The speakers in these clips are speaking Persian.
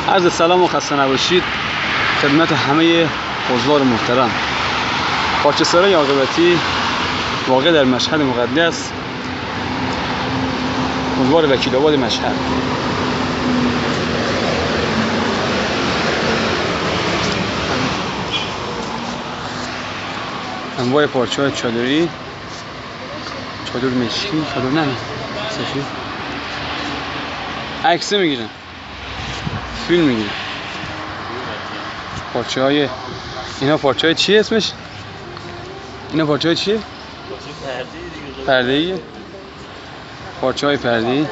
عرض سلام و خسته نباشید خدمت همه حضار محترم. پارچه‌سرای عاقبتی واقع در مشهد مقدس، بولوار وکیل آباد مشهد. انواع پارچه‌های چادری، چادر مشکی، چادر نه سفید، عکسه میگیرن، فیلم میگیرن. پارچه‌های اینا پارچه‌های چیه اسمش؟ اینا پارچه‌های چیه؟ پرده‌ایه. پارچه‌های پرده‌ای.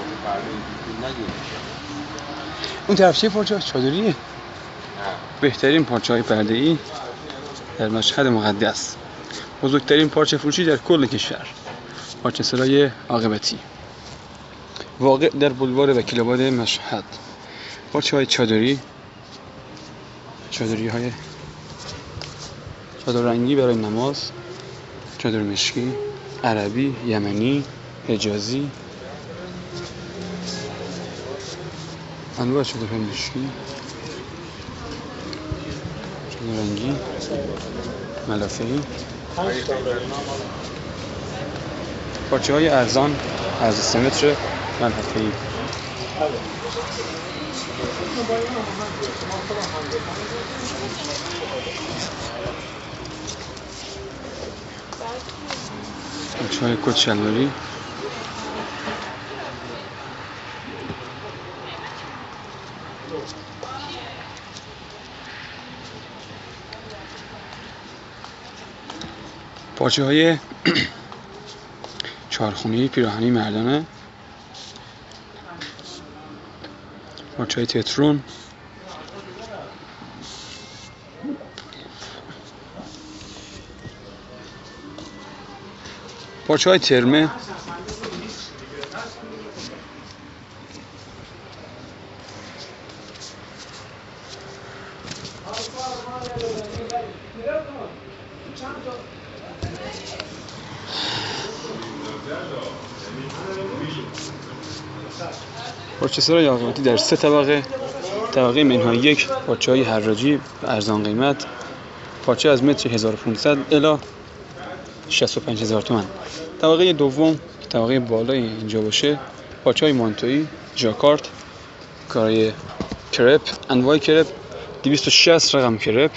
اون طرف چیه؟ پارچه چادریه. بهترین پارچه‌های پرده‌ای در مشهد مقدس، بزرگترین پارچه فروشی در کل کشور. پارچه‌سرای عاقبتی واقع در بولوار وکیل آباد مشهد. پارچه‌های چادری، چادری‌های چادر رنگی برای نماز، چادر مشکی، عربی، یمنی، حجازی، انواع چادرهای مشکی، چادر رنگی، ملافه‌ای. پارچه‌های ارزان، ارز 3 متر، ملافه‌ای. پارچه‌های کت شلواری، پارچه‌های چهارخونی پیراهنی مردانه، پارچه‌های تترون، پارچه‌های ترمه، پارچه‌سرای عاقبتی در 3 طبقه. طبقه منهای 1 پارچه‌های حراجی ارزان قیمت، پارچه از متر 1500 الی 65000 تومان. طبقه دوم، طبقه بالای اینجا باشه، پارچه‌های مانتویی، ژاکارد، کارای کرپ، انواع کرپ 260 رقم کرپ،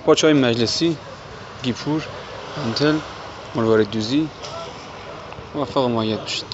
پارچه‌های مجلسی، گیپور، انتل، مروارید دوزی. موفق و مؤید باشید.